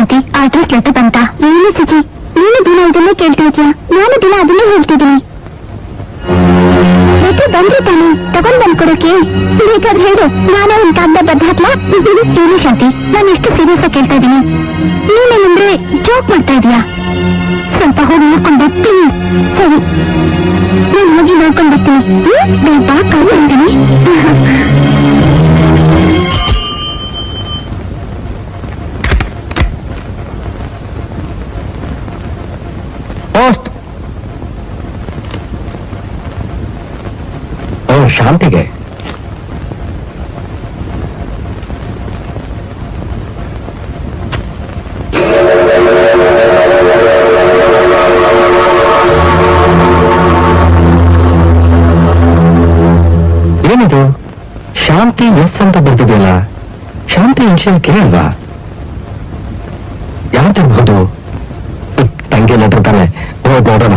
ಶಾಂತಿ address letter ಬಂತ? ಏನು ಸುಜಿ, ನೀನು ದಿನ ಇದನ್ನೇ ಕೇಳ್ತಾ ಇದೀಯಾ, ನಾನು ದಿನ ಅದನ್ನೇ ಹೇಳ್ತಿದ್ದೀನಿ. ಲೆಟರ್ ಬಂದ್ರೆ ತಾನೆ ತಗೊಂಡ್ ಬಂದ್ಕೊಡೋಕೆ. ಬೇಕಾದ್ರೆ ಹೇಳು, ನಾನು ಒಂದ್ ಕಾಗದ ಬದ್ದ ಹಾಕ್ಲಾ? ಏನು ಶಾಂತಿ, ನಾನು ಎಷ್ಟು ಸೀರಿಯಸ್ ಆಗಿ ಕೇಳ್ತಾ ಇದ್ದೀನಿ, ನೀನೇನಂದ್ರೆ ಜೋಕ್ ಮಾಡ್ತಾ ಇದೀಯಾ? ಸ್ವಲ್ಪ ಹೋಗಿ ನೋಡ್ಕೊಂಡು ಪ್ಲೀಸ್. ಸರಿ, ನಾನು ಹೋಗಿ ನೋಡ್ಕೊಂಡು ಬರ್ತೀನಿ. ಬೇಗ ಕಾಲ್ ಮಾಡ್ತೀನಿ. ಪೋಸ್ಟ್. ಶಾಂತಿಗೆ ಏನಿದು? ಶಾಂತಿ ಎಸ್ ಅಂತ ಬರ್ತಿದೆಯಲ್ಲ, ಶಾಂತಿ ಇನ್ಶಿಯಲ್ ಕೆ ಅಲ್ವಾ? ಯಾವ್ದಿರ್ಬಹುದು? ತಂಗಿ ಲೆಟರ್ ತಾನೆ, ಹೋಗಿ ನೋಡೋಣ.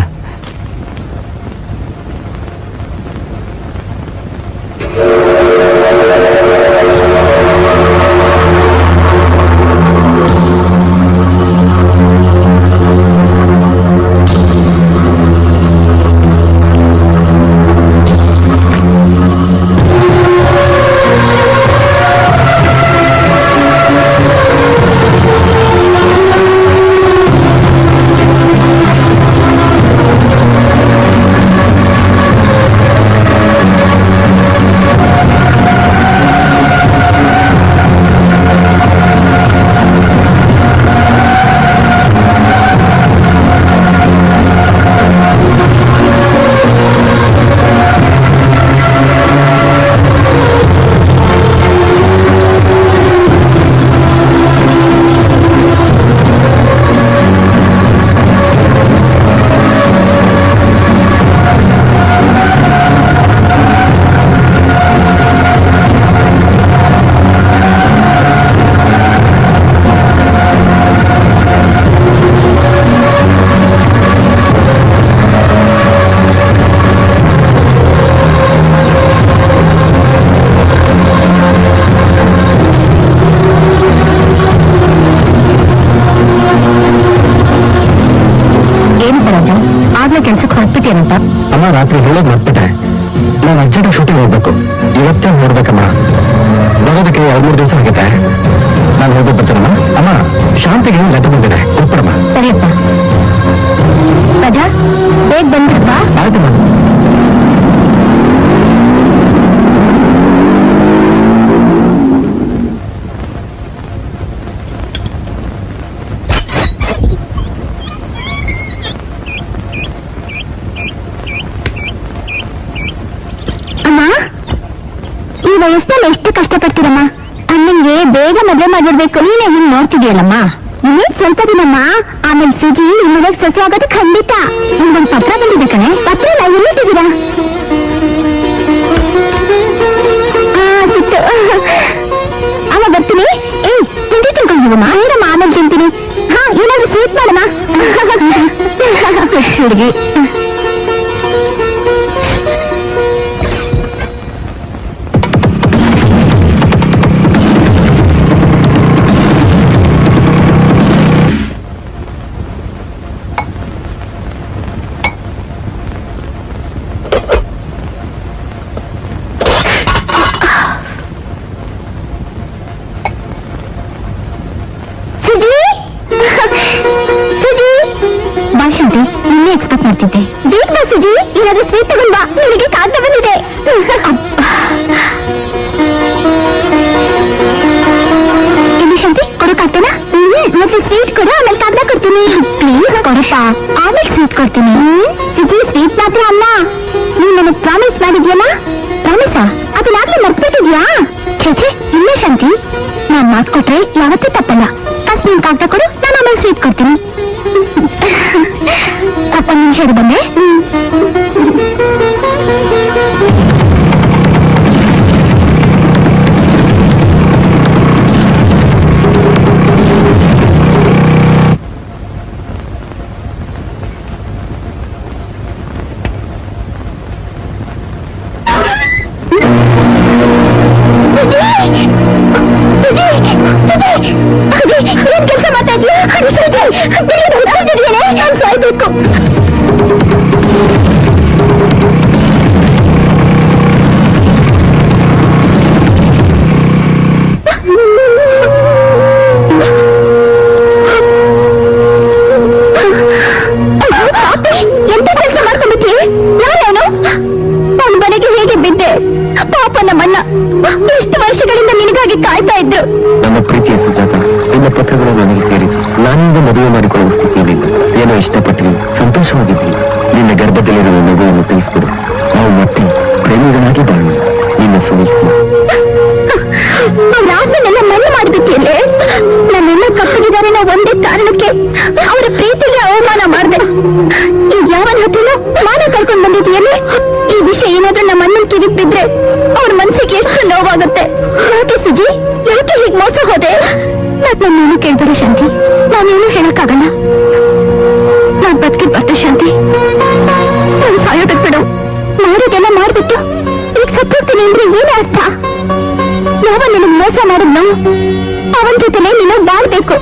ಅಮ್ಮ ರಾತ್ರಿ ಹೇಳೋದು ಮರ್ಬಿಟ್ಟೆ. ನಾನು ಅರ್ಜೆಂಟ್ ಶೂಟಿಂಗ್ ಹೋಗ್ಬೇಕು, ಇವತ್ತೇ ನೋಡ್ಬೇಕಮ್ಮ. ಬರೋದಕ್ಕೆ 2-3 ದಿವಸ ಆಗಿದೆ. ನಾನು ಹೋಗ್ಬೇಕು ಬರ್ತೀನಮ್ಮ. ಅಮ್ಮ, ಶಾಂತಿಗೆ ಲೆಟರ್ ಬಂದಿದೆ, ಕೊಡ್ಬಿಡಮ್ಮ. ಸರಿಯಪ್ಪ. ರಾಜಾ, ಬೇಗ ಬಂದ್ರಪ್ಪ. ಆಯ್ತು ಮ್ಯಾಮ್. ವಯಸ್ಸಲ್ಲಿ ಎಷ್ಟು ಕಷ್ಟಪಡ್ತೀರಮ್ಮ. ಅಣ್ಣಂಗೆ ಬೇಗ ಮದುವೆ ಮಾಡಿರ್ಬೇಕು, ನೀನೇ ಹಿಂಗ್ ನೋಡ್ತಿದ್ಯಲ್ಲಮ್ಮ. ಇನ್ನೇನ್ ಸ್ವಲ್ಪ ದಿನಮ್ಮ, ಆಮೇಲೆ ಸುಜಿ ಇನ್ನೊಂದಾಗ ಸೊಸೆ ಆಗೋದು ಖಂಡಿತ. ನಿಮ್ಗೊಂದು ಪತ್ರ ಬಂದಿದೆ ಕಣೆ. ಪತ್ರ ಎಲ್ಲಿಟ್ಟಿದ್ದೀರಾ? ಸಿಕ್ತು. ಅವ ಬರ್ತೀನಿ. ತಿಂಡಿ ತಿನ್ಕೊಂಡಿವಮ್ಮ. ಏನಮ್ಮ ಆಮೇಲೆ ತಿಂತೀನಿ. ಹಾ, ಏನಾದ್ರು ಸ್ವೀಟ್ ಮಾಡಮ್ಮ. ಹುಡುಗಿ. ಶಾಂತಿ, ನಿನ್ನೆ ಎಕ್ಸ್ಪೆಕ್ಟ್ ಮಾಡ್ತಿದ್ದೆ. ಬೇಗ ಬಾ ಸುಜಿ, ಏನಾದ್ರೂ ಸ್ವೀಟ್ ತಗೊಂಡ್ ಬಾ, ನಿನಗೆ ಕಾಗ್ದ ಬಂದಿದೆ. ಇಲ್ಲಿ ಶಾಂತಿ, ಕೊಡೋಕಾಗ್ತೇನಾ? ಮೊದಲು ಸ್ವೀಟ್ ಕೊಡು, ಆಮೇಲೆ ಕಾಗ್ದ ಕೊಡ್ತೀನಿ. ಪ್ಲೀಸ್ ಕೊಡಪ್ಪ, ಆಮೇಲೆ ಸ್ವೀಟ್ ಕೊಡ್ತೀನಿ. ಸುಜಿ, ಸ್ವೀಟ್ ಮಾತ್ರ ಅಲ್ಲ, ನೀನ್ ನನಗ್ ಪ್ರಾಮಿಸ್ ಮಾಡಿದ್ಯಲ್ಲ. ಪ್ರಾಮಿಸಾ? ಅದನ್ನಾಗ್ಲೇ ಮರ್ತ್ಬಿಟ್ಟಿದ್ಯಾ? ಛೇ, ಇಲ್ಲ ಶಾಂತಿ, ನಾನ್ ಮಾತ್ಕೊಟ್ರೆ ಯಾವತ್ತೂ ತಪ್ಪಲ್ಲ. ಫಸ್ಟ್ ನೀನ್ ಕಾಗ್ದ ಕೊಡು, ನಾನು ಆಮೇಲೆ ಸ್ವೀಟ್ ಕೊಡ್ತೀನಿ. ಅಪ್ಪ ನಿಮಿಷ ಬಂದೆ. ಏನ್ ಕೆಲಸ ಮಾಡ್ತಾ ಇದೀಯಾ? ಇದ್ರು. ನನ್ನ ಪ್ರೀತಿಯ ಸುಜಾತ, ನಿನ್ನ ಪತ್ರಗಳು ನನಗೆ ಸೇರಿತು. ನಾನೀಗ ಮದುವೆ ಮಾಡಿಕೊಳ್ಳುವ ಸ್ಥಿತಿಯಲ್ಲಿಲ್ಲ. ಏನೋ ಇಷ್ಟಪಟ್ಟು ಸಂತೋಷವಾಗಿದ್ವಿ. ನಿನ್ನ ಗರ್ಭದಲ್ಲಿರುವ ಮಗುವನ್ನು ತಿಳಿಸ್ಬಿಡು. ನಾವು ಮತ್ತೆ ಪ್ರೇಮಿಗಳಾಗಿ ಬಾಳೋಣ. ನಿನ್ನ ಸುನೀಲ್. ಅವ್ರ ಆಸೆನೆಲ್ಲ ಮಣ್ಣು ಮಾಡ್ಬಿಟ್ಟಿಯಲ್ಲೇ. ನನ್ನೆಲ್ಲ ಕಪ್ಪಗಿದ್ದಾರೆ ನಾವು ಒಂದೇ ಕಾರಣಕ್ಕೆ ಅವರ ಪ್ರೀತಿಗೆ ಅವಮಾನ ಮಾಡಿದೆ. ಈಗ ಯಾವನ ಹತ್ತಿನೂ ಮಾನ ಕಳ್ಕೊಂಡ್ ಬಂದಿದೆಯಲ್ಲೇ. ಈ ವಿಷಯ ಏನಾದ್ರೂ ನಮ್ಮ ಅಣ್ಣನ ಕಿವಿಗ್ ಬಿದ್ರೆ ಅವ್ರ ಮನಸ್ಸಿಗೆ ಎಷ್ಟು ನೋವಾಗುತ್ತೆ. ಯಾಕೆ ಸುಜಿ, ಯಾಕೆ ಹೀಗೆ ಮೋಸ ಹೋದೆ? ನನ್ನನ್ನು ಕೇಳ್ಬೇಡ ಶಾಂತಿ, ನಾನೇನು ಹೇಳಕ್ಕಾಗಲ್ಲ. ನಾನ್ ಬದುಕಿದ್ ಬರ್ತೆ ಶಾಂತಿ. ನಾನು ಸಾಯೋದಕ್ ಬಿಡು. ಮಾಡೋದೆಲ್ಲ ಮಾಡ್ಬಿಟ್ಟು ಈಗ ಸತ್ತೋಗ್ತೀನಿ ಅಂದ್ರೆ ಏನೇ ಅರ್ಥ? ಯಾವ ನಿನಗ್ ಮೋಸ ಮಾಡಿದ್ನು ಅವನ ಜೊತೆಲೆ ನೀನು ಬಾಳ್ಬೇಕು.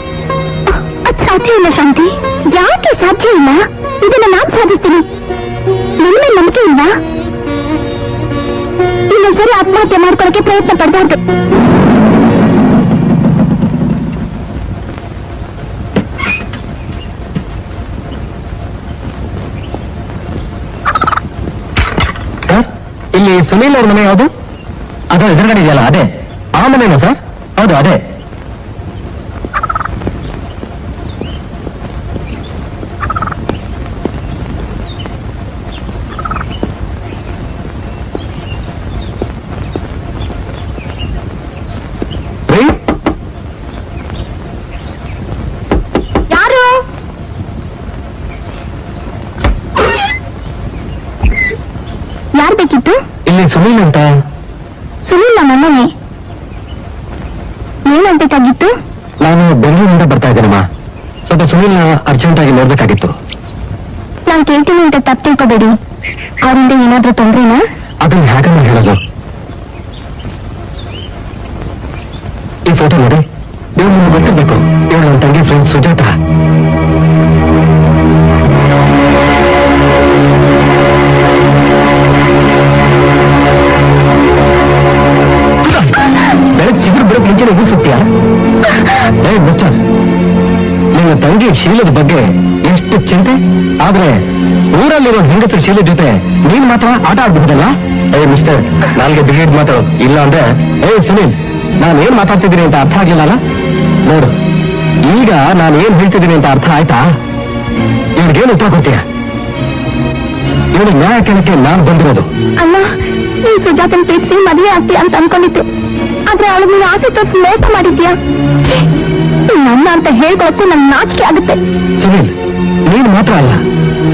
ಅದ್ ಸಾಧ್ಯ ಇಲ್ಲ ಶಾಂತಿ. ಯಾಕೆ ಸಾಧ್ಯ ಇಲ್ಲ? ಇದನ್ನ ನಾನ್ ಸಾಧಿಸ್ತೀನಿ. ನನ್ನ ನಂಬಿಕೆ ಇಲ್ವಾ? ಇನ್ನೊಂದ್ಸರಿ ಆತ್ಮಹತ್ಯೆ ಮಾಡ್ಕೊಳಕ್ಕೆ ಪ್ರಯತ್ನ ಪಡಬಾರ್ದು. ಸರ್, ಇಲ್ಲಿ ಸುನೀಲ್ ಅವ್ರ ಮನೆ ಯಾವುದು? ಅದು ಎದುರುಗಡೆ ಇದೆಯಲ್ಲ, ಅದೇ ಆ ಮನೆನಾ ಸರ್? ಹೌದು, ಅದೇ. ಯಾರು? ಯಾರು ಬೇಕಿತ್ತು? ಇಲ್ಲಿ ಸುನೀಲ್ ಅಂತ. ಸುನಿಲ್ ನನ್ನನ್ನೇ. ಏನಾಗ್ಬೇಕಾಗಿತ್ತು? ನಾನು ಬೆಂಗಳೂರಿಂದ ಬರ್ತಾ ಇದ್ದೇನಮ್ಮ. ಸ್ವಲ್ಪ ಸುನೀಲ್ನ ಅರ್ಜೆಂಟ್ ಆಗಿ ನೋಡ್ಬೇಕಾಗಿತ್ತು. ನಾನ್ ಕೇಳ್ತೀನಿ ಅಂತ ತಪ್ಪು ತಿಳ್ಕೊಬೇಡಿ. ಅವರಿಂದ ಏನಾದ್ರೂ ತೊಂದ್ರೆನಾ? ಅದನ್ನ ಹೇಗಮ್ಮ ಹೇಳೋದು? ಈ ಫೋಟೋ ನೋಡಿ. ನೀವು ನಿಮ್ಗೆ ಗೊತ್ತಿರ್ಬೇಕು, ಇವಳು ನನ್ನ ತಂಗಿ ಫ್ರೆಂಡ್ ಸುಜಾತ. ಬೆಳಗ್ಗೆ ಚಿಗುರು ಬಿಡೋಕ್ ಮುಂಚೆ ಎದು ಸುತ್ತೀಯಾ? ಮಿಸ್ಟರ್, ನಿಮ್ಮ ತಂಗಿ ಶೀಲದ ಬಗ್ಗೆ ಎಷ್ಟು ಚಿಂತೆ, ಆದ್ರೆ ಊರಲ್ಲಿರೋ ಹೆಂಗಸರ ಶೀಲದ ಜೊತೆ ನೀನ್ ಮಾತ್ರ ಆಟ ಆಡ್ಬಹುದಲ್ಲ? ಮಿಸ್ಟರ್, ನಾಲ್ಗೆ ಬಿಗಿಡ್ ಮಾತಾಡು. ಇಲ್ಲ ಅಂದ್ರೆ ಸುನೀಲ್, ನಾನು ಏನ್ ಮಾತಾಡ್ತಿದ್ದೀನಿ ಅಂತ ಅರ್ಥ ಆಗಿಲ್ಲ. ನೋಡು, ಈಗ ನಾನು ಏನ್ ಹೇಳ್ತಿದ್ದೀನಿ ಅಂತ ಅರ್ಥ ಆಯ್ತಾ? ಇವ್ರಿಗೇನು ಉತ್ತರ ಕೊಡ್ತೀಯ? ಇವಳು ನ್ಯಾಯ ಕೇಳಕ್ಕೆ ನಾನು ಬಂದಿರೋದು. ಅಲ್ಲ, ನೀನ್ ಸುಜಾತನ್ ಪ್ರೀತಿಸಿ ಮದುವೆ ಆಗ್ತೀಯ ಅಂತ ಅನ್ಕೊಂಡಿದ್ದೆ. ಆದ್ರೆ ಅವಳು ನೀನು ಆಸೆ ತೋರಿಸಿ ಮೋಸ ಮಾಡಿದ್ಯಾ? ಛೀ, ನನ್ನ ಅಂತ ಹೇಳ್ಕೊಳಕ್ಕೂ ನನ್ ನಾಚಿಕೆ ಆಗುತ್ತೆ. ಸುನೀಲ್, ನೀನ್ ಮಾತ್ರ ಅಲ್ಲ,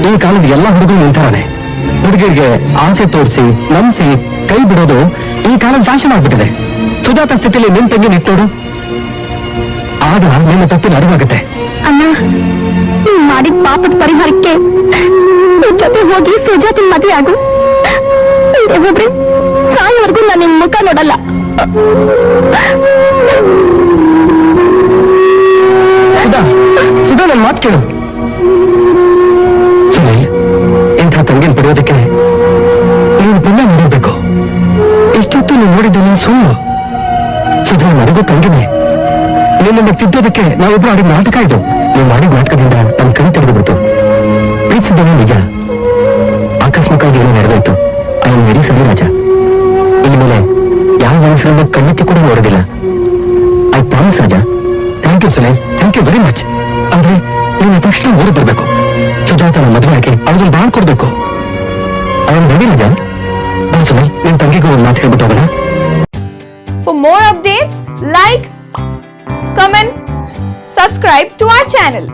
ಈ ಕಾಲದ ಎಲ್ಲ ಹುಡುಗರು ನಿಂತಾನೆ. ಹುಡುಗಿರಿಗೆ ಆಸೆ ತೋರಿಸಿ ನಂಬಿಸಿ ಕೈ ಬಿಡೋದು ಈ ಕಾಲದ ಫ್ಯಾಷನ್ ಆಗ್ಬಿಟ್ಟಿದೆ. ಸುಜಾತ ಸ್ಥಿತಿಯಲ್ಲಿ ನಿನ್ ತಂಗಿ ನಿಟ್ಟೋಡು, ಆಗ ನಿನ್ನ ತಪ್ಪಿನ ಅರಿವಾಗುತ್ತೆ. ಅಣ್ಣ, ನೀನ್ ಮಾಡಿದ ಪಾಪದ ಪರಿಹಾರಕ್ಕೆ ನಿನ್ ಜೊತೆ ಹೋಗಿ ಸುಜಾತನ್ ಮದುವೆ ಆಗು. ಇಲ್ಲೇ ಹೋಗ್ರಿ, ಸಾಯೋವರೆಗೂ ನಾನು ನಿನ್ ಮುಖ ನೋಡಲ್ಲ. ಸುಧಾ, ನನ್ನ ಮಾತು ಕೇಳು. ಸುನೀಲ್, ಇಂಥ ತಂಗಿನ ಪಡೆಯೋದಕ್ಕೆ ನೀನು ಪುಣ್ಯ ಮಾಡಿರ್ಬೇಕು. ಇಷ್ಟೊತ್ತು ನೀನು ನೋಡಿದ್ದಲ್ಲ ಸುಳ್ಳು. ಸುಧಾ ನನಗೂ ತಂಗಿನೇ. ನಿನ್ನನ್ನು ತಿದ್ದೋದಕ್ಕೆ ನಾವಿಬ್ರು ಆಡಿದ ನಾಟಕ ಇದು. ನೀವು ಮಾಡಿದ ನಾಟಕದಿಂದ ನನ್ನ ಕೈ ತೆಗೆದುಬಿಡ್ತು. ಪ್ರೀತಿಸಿದ್ದವೇ ನಿಜ, ಆಕಸ್ಮಿಕವಾಗಿ ಏನೋ ನಡೆದೋಯ್ತು. I am very sorry Raja. ಇನ್ಮೇಲೆ ಯಾವ ಮನಸ್ಸನ್ನು ಕಣ್ಣೆತ್ತಿ ಕೂಡ ನೋಡೋದಿಲ್ಲ. I promise Raja. Thank you Sunil, thank you very much. ಅಂದ್ರೆ ನೀನು ತಕ್ಷಣ ಊರು ಬರ್ಬೇಕು. ಸುಜಾತನ ಮದುವೆ ಆಗಿ ಅವ್ರಿಗೆ ಬಾಳ್ ಕೊಡ್ಬೇಕು. ಐ ಆಮ್ ರೆಡಿ ರಾಜ. ಬಾ ಸುನೀಲ್, ನಿನ್ ತಂಗಿಗೂ ಒಂದು ಮಾತು ಹೇಳ್ಬಿಟ್ಟು ಹೋಗೋಣ. For more updates, like, comment, subscribe to our channel.